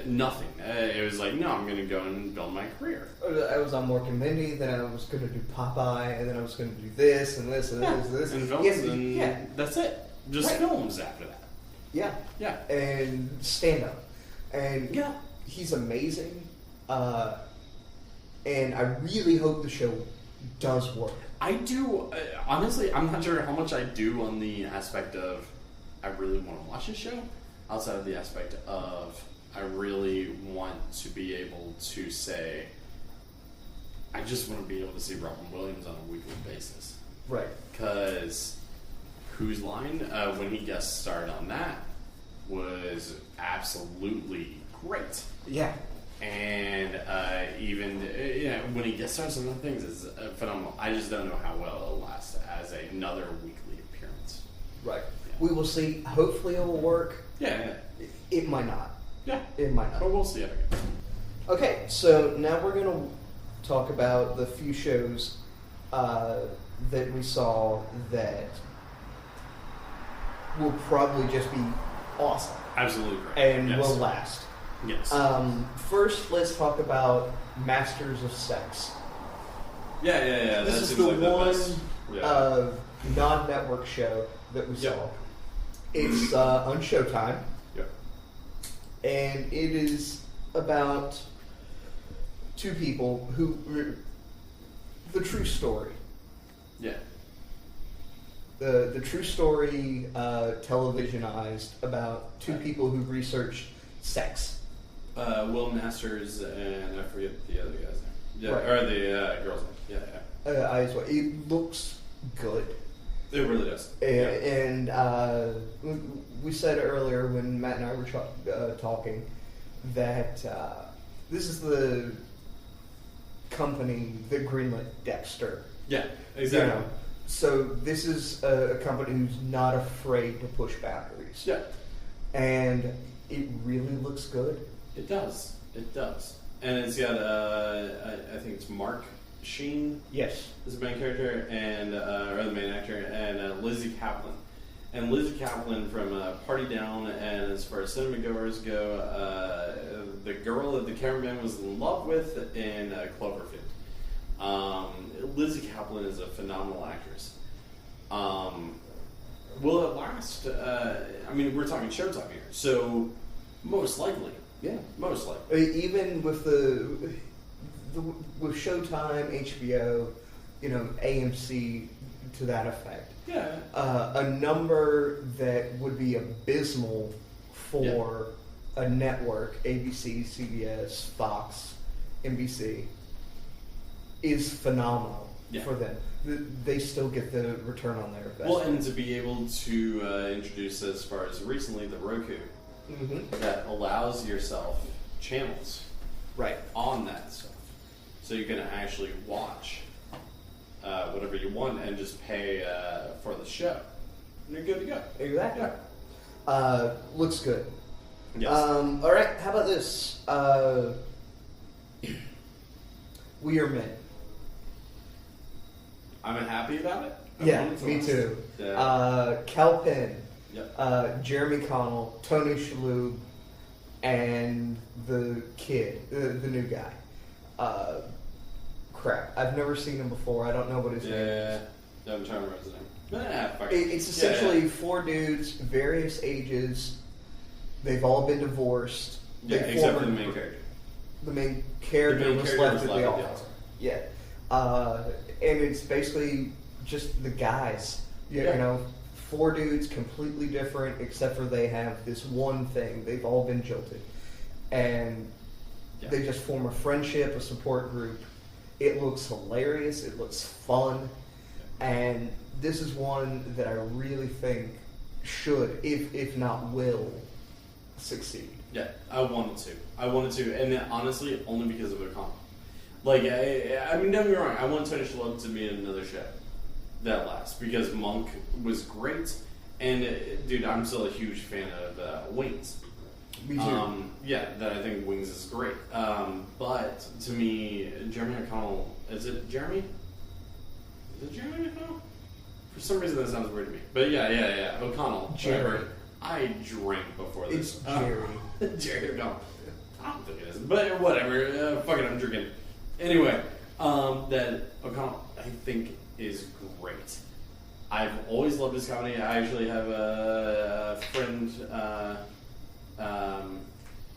nothing. It was like, no, I'm going to go and build my career.
I was on Mork and Mindy, then I was going to do Popeye, and then I was going to do this and this and this and this.
And films, that's it. Just films after that.
Yeah. And stand-up. And he's amazing. And I really hope the show does work.
I do. Honestly, I'm not sure how much I do on the aspect of I really want to watch this show, outside of the aspect of I really want to be able to say, I just want to be able to see Robin Williams on a weekly basis.
Right.
Because Whose Line, when he guest starred on that, was absolutely great.
Yeah.
And even when he guest stars on other things, it's phenomenal. I just don't know how well it'll last as another weekly appearance.
Right.
Yeah.
We will see. Hopefully it will work.
Yeah.
It might not.
Yeah.
It might not.
But we'll see how it goes.
Okay, so now we're going to talk about the few shows that we saw that will probably just be awesome.
Absolutely great.
And
yes.
will last.
Yes.
First, let's talk about Masters of Sex.
Yeah.
This
that
is
seems
the
like
one non-network show that we saw. It's on Showtime.
Yep.
And it is about two people who... The true story.
Yeah.
The true story televisionized about two people who researched sex.
Will Masters and I forget the other guy's name. Yeah,
Right.
Or the girl's name. Yeah.
It looks good.
It really does.
And we said earlier when Matt and I were talking that this is the company that greenlit Dexter.
Yeah, exactly.
You know? So this is a company who's not afraid to push boundaries.
Yeah.
And it really looks good.
It does. It does. And it's got, I think it's Mark Sheen.
Yes.
Is the main character, and or the main actor, and Lizzie Kaplan. And Lizzie Kaplan from Party Down, and as far as cinema goers go, the girl that the cameraman was in love with in Cloverfield. Lizzie Kaplan is a phenomenal actress. Will it last? I mean, we're talking Showtime here, so most likely.
Yeah.
Most likely.
Even with with Showtime, HBO, AMC to that effect.
Yeah.
A number that would be abysmal for a network, ABC, CBS, Fox, NBC, is phenomenal for them. They still get the return on their investment.
Well, and to be able to introduce, as far as recently, the Roku, that allows yourself channels on that stuff. So you can actually watch whatever you want and just pay for the show. And you're good to go.
Exactly. Looks good.
Yes.
All right, how about this? We Are Men.
I'm happy about it.
Yeah, me too.
Yeah.
Cal Penn,
Yep.
Jeremy Connell, Tony Shalhoub, and the kid, the new guy. Crap, I've never seen him before. I don't know what his name is.
Yeah, I'm trying to remember his name. Fuck it.
It's essentially four dudes, various ages. They've all been divorced.
Yeah,
They
except for
formed-
the main character.
The main character was left at the altar. Yeah. And it's basically just the guys. You know, four dudes, completely different, except for they have this one thing. They've all been jilted. And they just form a friendship, a support group. It looks hilarious. It looks fun. And this is one that I really think should, if not will, succeed.
Yeah, I wanted to. And then, honestly, only because of O'Connell. Like, I mean, don't get me wrong, I want Tony Shalhoub to be in another show that lasts, because Monk was great, and, dude, I'm still a huge fan of Wings.
Me too.
That I think Wings is great. But, to me, Jeremy O'Connell, is it Jeremy? Is it Jeremy O'Connell? For some reason that sounds weird to me. But yeah, O'Connell.
Jerry.
Whatever. I drank before this.
It's Jerry.
Jerry O'Connell. I don't think it is. But whatever. Fuck it, I'm drinking. Anyway, that O'Connell, I think, is great. I've always loved his comedy. I actually have a friend, I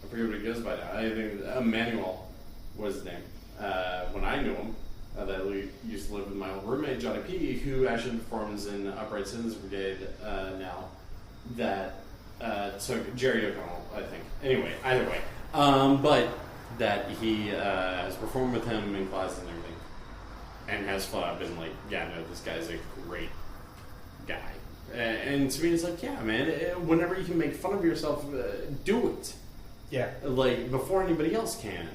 forget what he goes by now. I think Emmanuel was his name. When I knew him, that we used to live with my old roommate, Johnny P., who actually performs in Upright Citizens Brigade now. that took Jerry O'Connell, I think. Anyway, either way. But that he has performed with him in classes and everything. And has flat out been like, yeah, no, this guy's a great guy. And to me, it's like, yeah, man, whenever you can make fun of yourself, do it.
Yeah.
Like, before anybody else can.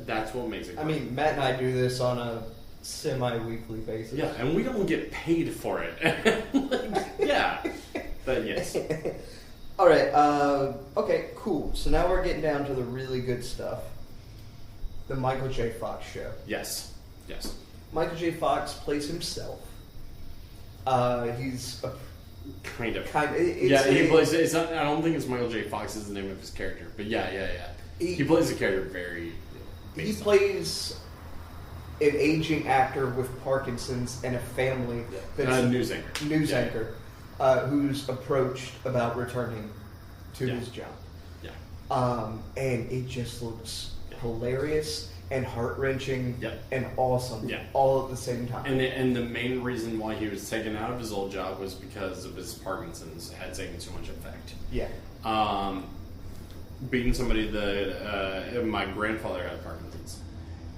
That's what makes it great.
I mean, Matt and I do this on a semi-weekly basis.
Yeah, and we don't get paid for it. Like, yeah. But yes.
Alright, okay, cool. So now we're getting down to the really good stuff. The Michael J. Fox show.
Yes. Yes.
Michael J. Fox plays himself. He's a
Kind of.
he
plays. It's not. I don't think it's Michael J. Fox is the name of his character, but yeah. He plays a character very.
He plays an aging actor with Parkinson's and a family that's
news anchor.
News anchor, who's approached about returning to his job.
Yeah.
And it just looks hilarious and heart-wrenching and awesome all at the same time.
And the main reason why he was taken out of his old job was because of his Parkinson's had taken too much effect.
Yeah.
Being somebody that my grandfather had Parkinson's,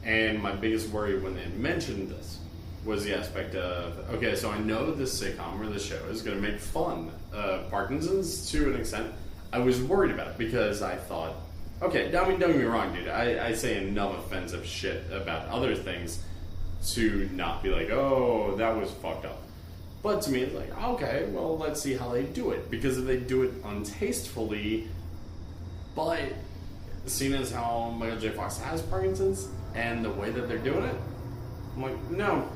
and my biggest worry when they mentioned this was the aspect of, okay, so I know this sitcom or this show is going to make fun of Parkinson's to an extent. I was worried about it because I thought, okay, I mean, don't get me wrong, dude. I say enough offensive shit about other things to not be like, oh, that was fucked up. But to me, it's like, okay, well, let's see how they do it. Because if they do it untastefully, but seeing as how Michael J. Fox has Parkinson's and the way that they're doing it, I'm like, no,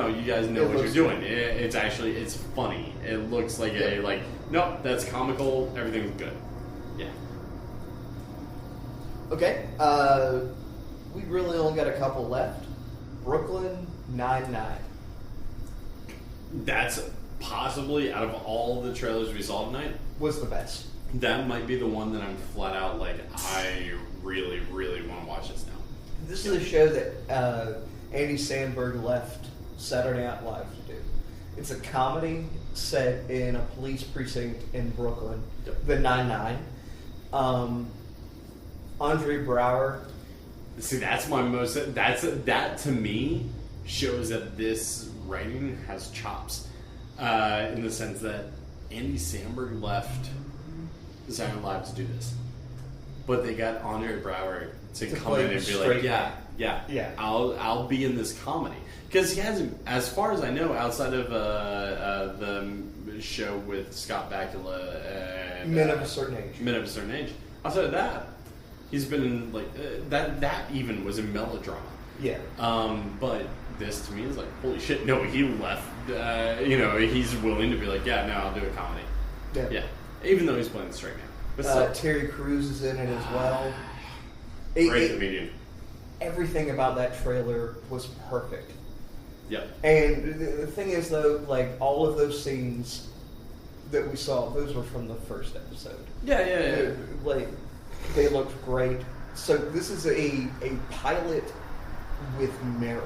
you guys know what you're doing. It's actually, it's funny. It looks like nope, that's comical, everything's good. Yeah.
Okay, we really only got a couple left. Brooklyn Nine-Nine.
That's possibly, out of all the trailers we saw tonight,
was the best.
That might be the one that I'm flat out like, I really, really want to watch this now.
This is a show that Andy Samberg left Saturday Night Live to do. It's a comedy set in a police precinct in Brooklyn, the Nine-Nine. Andre Braugher.
See, that's my most. That to me shows that this writing has chops, in the sense that Andy Samberg left Saturday Night Live to do this, but they got Andre Braugher to come in and be like, yeah, I'll be in this comedy, because he hasn't, as far as I know, outside of the show with Scott Bakula and
Men of a Certain Age.
Men of a Certain Age. Outside of that, he's been in, like, that even was a melodrama.
Yeah.
But this to me is like, holy shit, no, he left, he's willing to be like, yeah, no, I'll do a comedy. Yeah. Even though he's playing the straight man. But still.
Terry Crews is in it as well.
Great comedian.
Everything about that trailer was perfect.
Yep.
And the thing is, though, like, all of those scenes that we saw, those were from the first episode.
Yeah.
Like, they looked great. So this is a pilot with merit.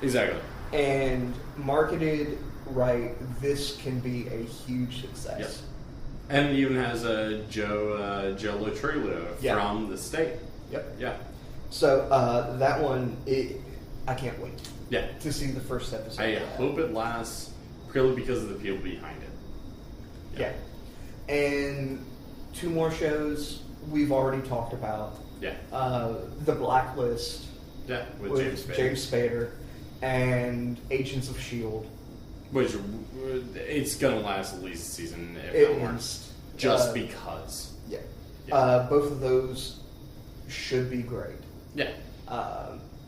Exactly.
And marketed right, this can be a huge success.
Yep. And it even has Joe Lotrillo from the state.
Yep.
Yeah.
So that one, I can't wait.
Yeah.
To see the first episode.
I hope it lasts purely because of the people behind it.
Yeah. And 2 more shows we've already talked about.
Yeah.
The Blacklist.
Yeah, with
James Spader. And Agents of S.H.I.E.L.D.
Which, it's going to last at least a season, if not more. Just because.
Yeah. Both of those should be great.
Yeah.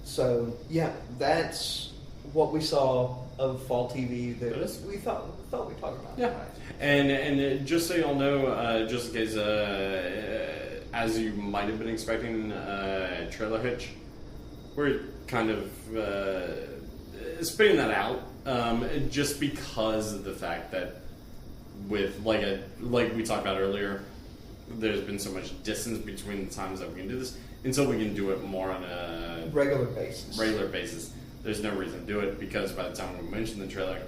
So, yeah, that's what we saw of fall TV that we thought we'd talk about.
Yeah. And just so y'all know, just in case, as you might have been expecting, Trailer Hitch, we're kind of spitting that out, just because of the fact that with like we talked about earlier, there's been so much distance between the times that we can do this until we can do it more on a
regular basis.
There's no reason to do it, because by the time we mention the trailer,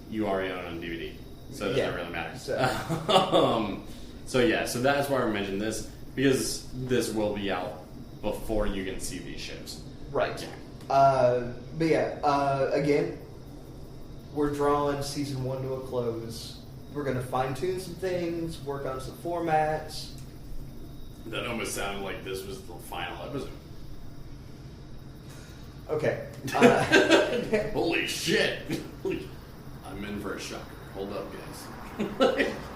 you already own it on DVD. so it doesn't really matter.
So
So that's why I mentioned this, because this will be out before you can see these shows.
right. Again, we're drawing season 1 to a close. We're going to fine tune some things, work on some formats.
That almost sounded like this was the final episode.
Okay.
Holy shit! I'm in for a shocker. Hold up, guys.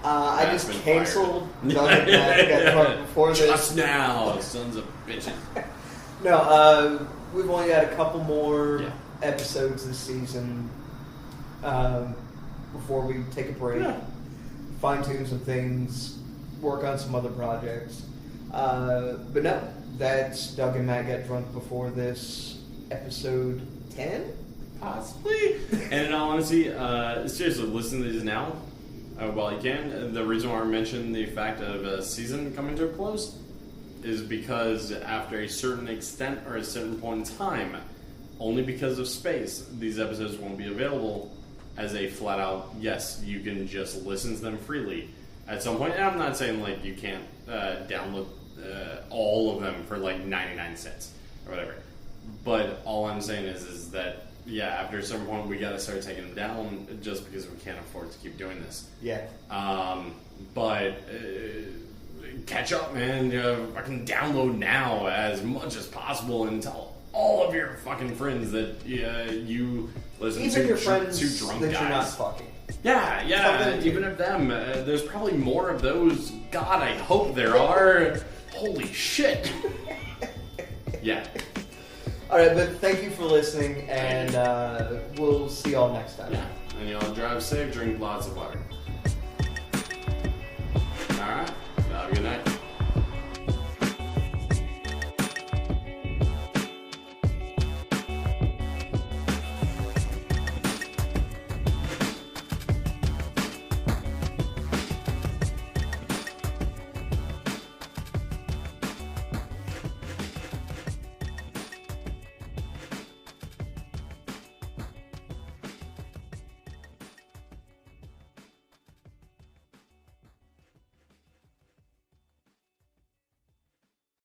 I
That's
just
been
canceled
fired.
Doug and Matt got drunk before this.
Just now, sons of bitches.
No, we've only got a couple more
Yeah.
episodes this season before we take a break,
Yeah.
fine tune some things, work on some other projects. But no, that's Doug and Matt Get Drunk Before This, episode 10?
Possibly. And in all honesty, seriously, listen to these now while you can. The reason why I mentioned the fact of a season coming to a close is because after a certain extent or a certain point in time, only because of space, these episodes won't be available as a flat out, yes, you can just listen to them freely at some point. And I'm not saying like you can't download all of them for like 99 cents or whatever. But all I'm saying is that, yeah, after a certain point, we got to start taking them down just because we can't afford to keep doing this.
Yeah.
But catch up, man. Fucking download now as much as possible and tell all of your fucking friends that you listen
Even
to
your friends
two drunk
that
guys.
you're not fucking.
Yeah, even of them. There's probably more of those. God, I hope there are. Holy shit. Yeah.
All right, but thank you for listening, and we'll see y'all next time.
Yeah. And y'all drive safe, drink lots of water. Alright. Have a good night.